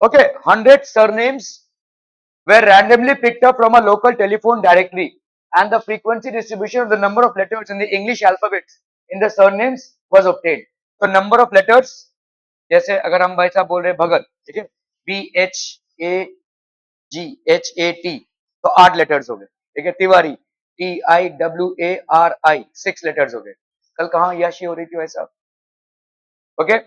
Okay, 100 surnames were randomly picked up from a local telephone directory and the frequency distribution of the number of letters in the English alphabet in the surnames was obtained. तो number of letters, जैसे अगर हम भाई साहब बोल रहे हैं भगत, ठीक है, BHAGHAT, तो 8 लेटर्स हो गए, ठीक है, तिवारी TIWARI 6 लेटर्स हो गए. कल कहाँ याशी हो रही थी भाई साहब? Okay,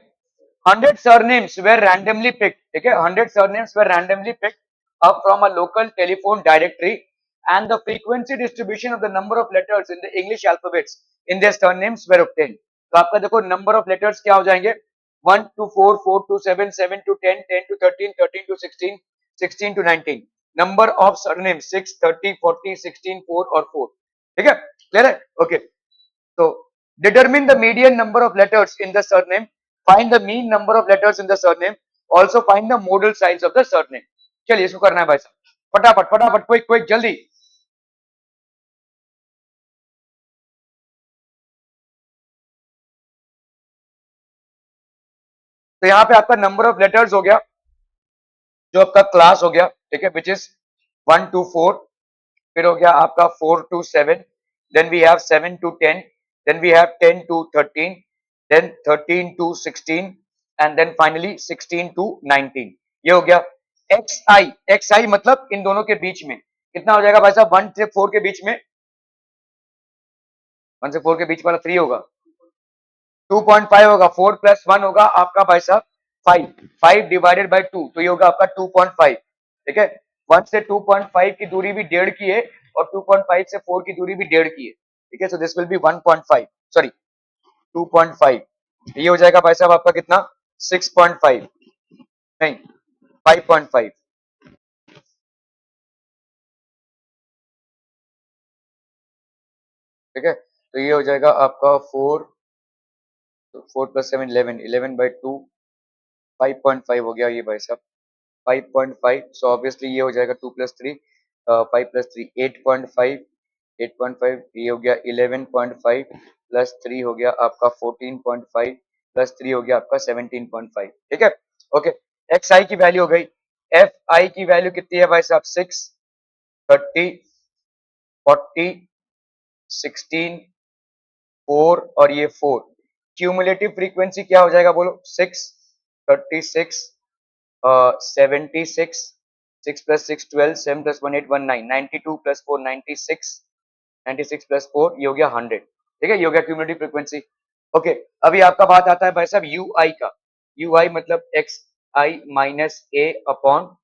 100 surnames were randomly picked. Okay, 100 surnames were randomly picked up from a local telephone directory and the frequency distribution of the number of letters in the English alphabets in their surnames were obtained. तो आपका देखो number of letters क्या हो जाएंगे? 1 to 4, 4 to 7, 7 to 10, 10 to 13, 13 to 16, 16 to 19. Number of surnames 6, 30, 40, 16, 4 और 4. ठीक है? Clear है? Okay. So determine the median number of letters in the surname. Find the mean number of letters in the surname. Also find the modal size of the surname. चलिए इसको करना है भाई साहब, फटाफट फटाफट, क्विक क्विक, जल्दी. तो यहाँ पे आपका नंबर ऑफ लेटर्स हो गया, जो आपका क्लास हो गया, ठीक है, विच इज 1 to 4. फिर हो गया आपका 4 to 7, then we have 7 to 10, then we have 10 to 13, then 13 to 16, and then finally 16 to 19. ये हो गया xi मतलब इन दोनों के बीच में कितना हो जाएगा भाई साहब? 1 से 4 के बीच में, 1 से 4 के बीच वाला 3 होगा, 2.5 होगा, 4 प्लस 1 होगा आपका भाई साहब 5, 5 डिवाइडेड बाय 2, तो ये होगा आपका 2.5. ठीक है, 1 से 2.5 की दूरी भी 1.5 की है और 2.5 से 4 की दूरी भी 1.5 की है. ठीक है, so this will B 1.5, sorry 2.5. ये हो जाएगा भाई साहब आपका कितना? 6.5, नहीं 5.5. ठीक है, तो ये हो जाएगा आपका 4, 4 प्लस 7 11, 11 बाई 2, 5.5 हो गया ये भाई साहब, 5.5. सो ऑब्वियसली ये हो जाएगा 2 प्लस 3, 5 प्लस 3 8.5, 8.5. ये हो गया 11.5 प्लस 3 हो गया आपका 14.5 प्लस 3 हो गया आपका 17.5. ठीक है, ओके. एक्स आई की वैल्यू हो गई, एफ आई की वैल्यू कितनी है भाई साहब? 6, 30, 40, 16, 4 और ये 4. क्यूमुलेटिव फ्रीक्वेंसी क्या हो जाएगा बोलो? 6, 36, 76, 6 plus 6 12, 7 plus 1 8 19, 92 plus 4 96, 96 plus 4 ये हो गया 100. ठीक है, ये हो गया क्यूमुलेटिव फ्रीक्वेंसी. ओके, अभी आपका बात आता है भाई साहब यू आई का. यू आई मतलब एक्स आई माइनस ए अपॉन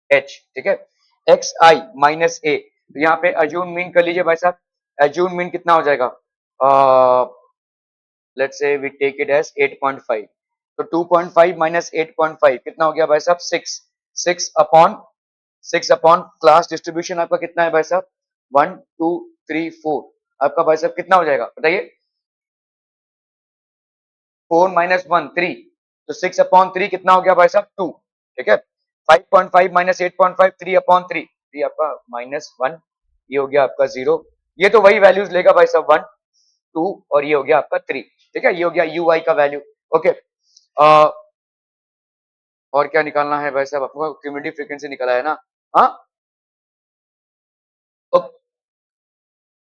एच. ठीक है, एक्स आई माइनस ए, तो यहाँ पे अज्यूम मीन कर लीजिए भाई साहब. अज्यूम मीन कितना हो जाएगा? Let's say we take it as 8.5. तो 2.5 माइनस 8.5 कितना हो गया भाई साहब? 6. 6 अपॉन क्लास डिस्ट्रीब्यूशन आपका कितना है भाई साहब? 1 2 3 4. आपका भाई साहब कितना हो जाएगा बताइए? 4 माइनस 1 3, तो 6 अपॉन 3 कितना हो गया भाई साहब? 2. ठीक है, 5.5 माइनस 8.5, 3 अपॉन 3, 3 आपका माइनस 1, ये हो गया आपका 0. ये तो वही वैल्यूज लेगा भाई साहब 1 2 और ये हो गया आपका 3. ठीक है, ये हो गया यू आई का वैल्यू. ओके, और क्या निकालना है भाई साहब? आपको क्यूमुलेटिव फ्रीक्वेंसी निकाला है ना? हाँ,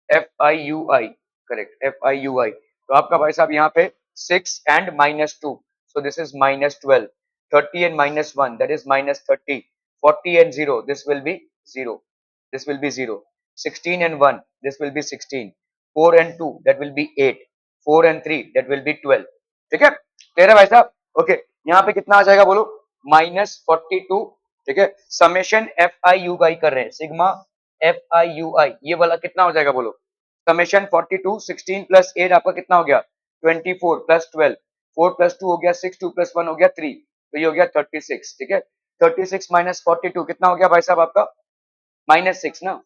f I you i, correct, f I you i. तो आपका भाई साहब यहाँ पे 6 and minus 2, so this is minus 12, 30 and minus 1 that is minus 30, 40 and 0 this will be 0, this will be 0, 16 and 1 this will be 16, 4 and 2 that will be 8, 4 and 3 that will be 12. ठीक है, clear है भाई साहब? Okay, यहाँ पे कितना आ जाएगा बोलो? -42. ठीक है, समेशन एफ आई यू आई कर रहे हैं, सिग्मा एफ आई यू आई, ये वाला कितना हो जाएगा बोलो? समेशन 42, 16 प्लस 8 आपका कितना हो गया? 24 प्लस 12, 4 प्लस 2 हो गया 6, 2 प्लस 1 हो गया 3, तो ये हो गया 36. ठीक है, 36 माइनस 42 कितना हो गया भाई साहब आपका? -6 ना,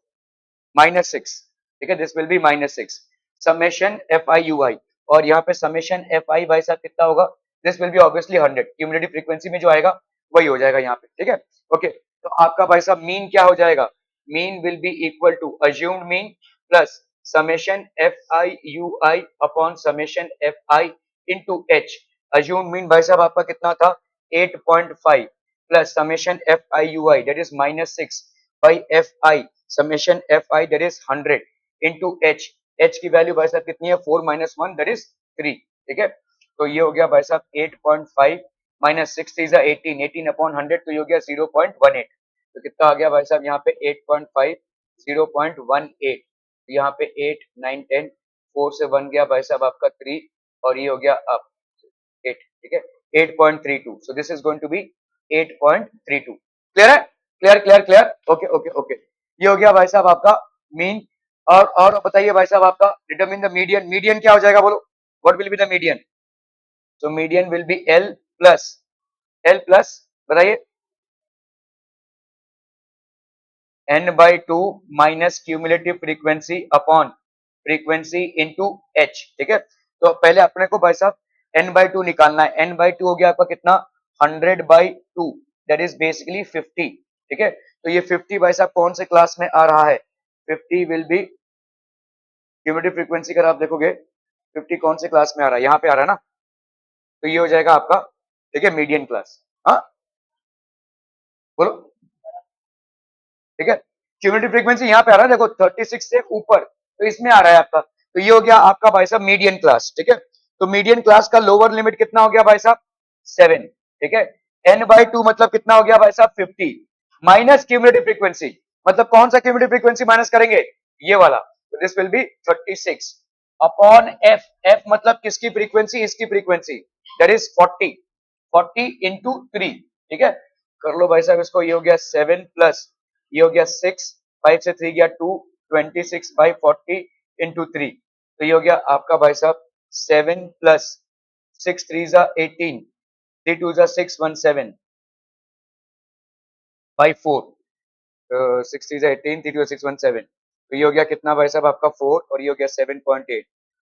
-6. ठीक है, this will be -6. Summation F I you i, और यहाँ पे समेशन एफ आई भाई साहब कितना होगा? This will B obviously 100. Cumulative frequency में जो आएगा वही हो जाएगा यहाँ पे. ठीक है, ओके. तो आपका भाई साहब मीन क्या हो जाएगा? Mean will be equal to assumed mean plus summation F I you I upon summation F I into H. Assumed mean भाई साहब आपका कितना था? 8.5. plus summation FIUI that is minus 6 by FI summation FI that is 100 into H. H की value भाई साहब कितनी है 4 minus 1 that is 3. ठीक है, तो ये हो गया भाई साहब 8.5 minus 6 is 18 18 upon 100 तो ये हो गया 0.18. तो कितना आ गया भाई साहब यहाँ पे 8.5 0.18. यहाँ पे 8 9 10 4 से 1 गया भाई साहब आपका 3 और ये हो गया अब 8. ठीक है 8.32. So this is going to be 8.32. Clear है, clear clear clear, okay okay okay. ये हो गया भाई साहब आपका मीन. और बताइए भाई साहब आपका डिटरमिन द मीडियन. मीडियन क्या हो जाएगा बोलो, what will be the median? So median will be L plus बताइए n by 2 minus cumulative frequency upon frequency into h. ठीक है, तो पहले अपने को भाई साहब n by 2 निकालना है. n by 2 हो गया आपका कितना 100 by 2 दैट इज बेसिकली 50. ठीक है, तो ये 50 भाई साहब कौन से क्लास में आ रहा है? 50 विल बी क्यूमुलेटिव फ्रीक्वेंसी. अगर आप देखोगे 50 कौन से क्लास में आ रहा है, यहाँ पे आ रहा है ना, तो ये हो जाएगा आपका ठीक है मीडियन क्लास. हाँ बोलो. ठीक है, क्यूमुलेटिव फ्रीक्वेंसी यहाँ पे आ रहा है देखो 36 से ऊपर, तो इसमें आ रहा है आपका. तो ये हो गया आपका भाई साहब मीडियन क्लास. ठीक है, तो मीडियन क्लास का लोअर लिमिट कितना हो गया भाई साहब 7. ठीक है, n by 2 मतलब कितना हो गया भाई साहब 50 माइनस क्यूमुलेटिव फ्रीक्वेंसी. मतलब कौन सा क्यूमुलेटिव फ्रीक्वेंसी माइनस करेंगे, ये वाला. तो this will B 36 upon f. f मतलब किसकी फ्रीक्वेंसी, इसकी फ्रीक्वेंसी दैट इज 40 इंटू 3. ठीक है, कर लो भाई साहब इसको. ये हो गया 7 प्लस ये हो गया 6 5 से 3 गया 2 26 बाई 40 इंटू 3. तो ये हो गया आपका भाई साहब 7 प्लस 6 3 जा 18 3 2 जा 617 बाई 4 6 3 जा 18 3 2 617. तो ये हो गया कितना भाई साहब आपका 4 और ये हो गया 7.8.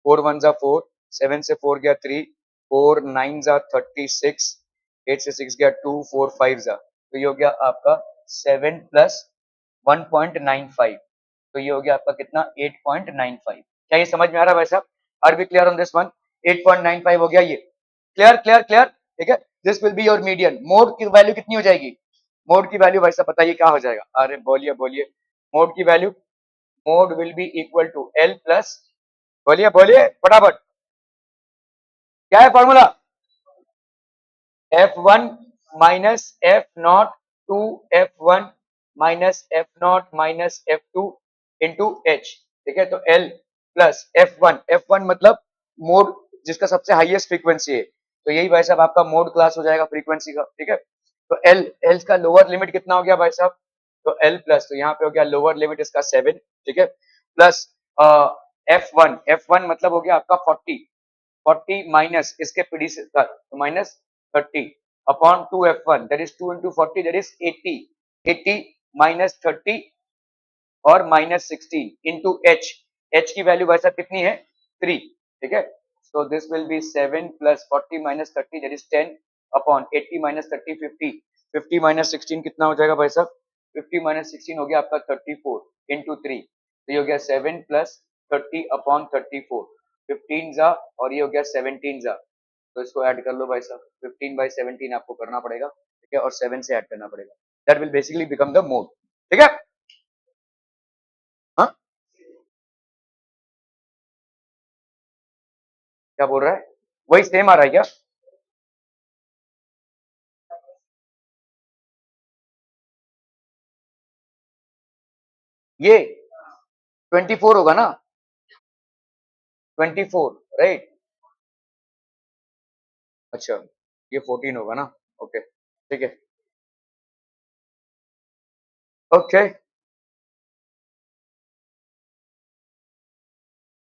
4 1 जा 4 7 से 4 गया 3 4 9 जा 36 8 से 6 गया 2 4 5 जा. तो ये हो गया आपका 7 प्लस 1.95. तो ये हो गया आपका कितना 8.95. क्या ये समझ में आ रहा है भाई साहब? Are we clear on this one? 8.95 हो गया ये. Clear clear clear. ठीक है, this will be your median. Mode की वैल्यू कितनी हो जाएगी? मोड की वैल्यू भाई साहब बताइए क्या हो जाएगा? अरे बोलिए बोलिए. मोड की value, mode will be equal to l plus, बोलिए बोलिए फटाफट, क्या है formula? F1 minus f naught two F1 minus f naught minus F2 into h. ठीक है, तो L प्लस F1 मतलब मोड जिसका सबसे हाईएस्ट फ्रीक्वेंसी है, तो यही भाई साहब आपका मोड क्लास हो जाएगा फ्रीक्वेंसी का. ठीक है, तो L का लोअर लिमिट कितना हो गया भाई साहब? तो L प्लस, तो यहाँ पे हो गया लोअर लिमिट इसका 7. ठीक है, प्लस F1 मतलब हो गया आपका 40 माइनस इसके प्रीडिसेसर तो minus 30 upon 2F1 that is 2 into 40 that is 80 minus 30 और माइनस 16 इंटू एच की वैल्यू वैसा कितनी है 3. ठीक है, so this will B 7 plus 40 minus 30 that is 10 upon 80 minus 30 50 minus 16 कितना हो जाएगा भाई साहब? 50 माइनस 16 हो गया आपका 34 इंटू 3. तो ये हो गया 7 प्लस 30 अपॉन 34 15 जा और ये हो गया 17 जा. तो इसको ऐड कर लो भाई साहब. 15 बाई 17 आपको करना पड़ेगा. ठीक है, और 7 से ऐड करना पड़ेगा. That will basically become the mode. ठीक है, हाँ क्या बोल रहा है? वही सेम आ रहा है क्या? ये 24 होगा ना? 24 राइट. अच्छा, ये 14 होगा ना? ओके ठीक है. ओके,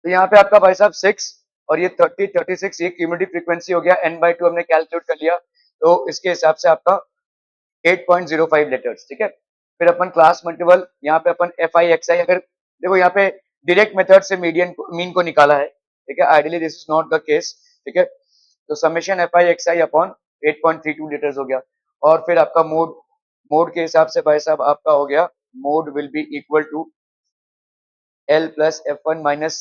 तो यहाँ पे आपका भाई साहब 6 और ये 30 36 ये क्यूमुलेटिव फ्रीक्वेंसी हो गया. n by 2 हमने कैलकुलेट कर लिया, तो इसके हिसाब से आपका 8.05 लीटर्स. ठीक है, फिर अपन क्लास मल्टीपल यहाँ पे अपन एफ आई एक्स आई, अगर देखो यहाँ पे डायरेक्ट मेथड से मीन को निकाला है. ठीक है, ideally this is not the case. ठीक है, तो summation F I x I upon 8.32 litres हो गया. और फिर आपका मोड, मोड के हिसाब से भाई साहब आपका हो गया mode will be equal to L plus F1 minus,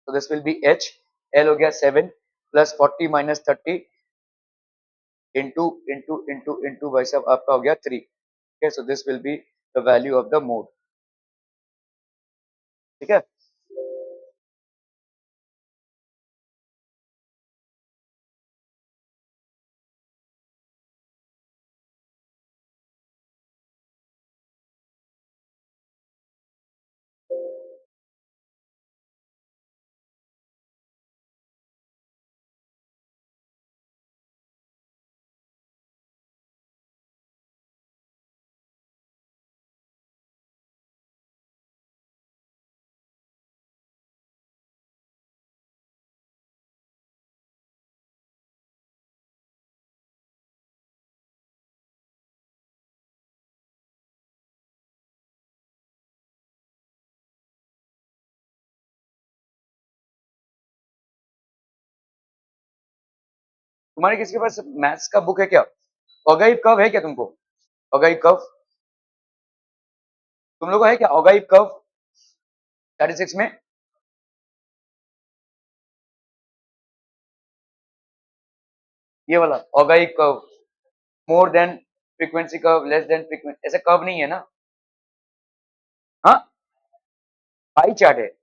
तो this will be H. L हो गया 7 प्लस 40 माइनस 30 into into भाई साहब आपका हो गया 3. Okay, so this will be the value of the mode. ठीक है. तुम्हारे किसी के पास मैथ्स का बुक है क्या? ओगाइव कर्व है क्या तुमको? ओगाइव कर्व तुम लोगों को है क्या? ओगाइव कर्व 36 में ये वाला ogive curve, more than frequency curve, less than frequency, ऐसे कर्व नहीं है ना? हाँ, पाई चार्ट है.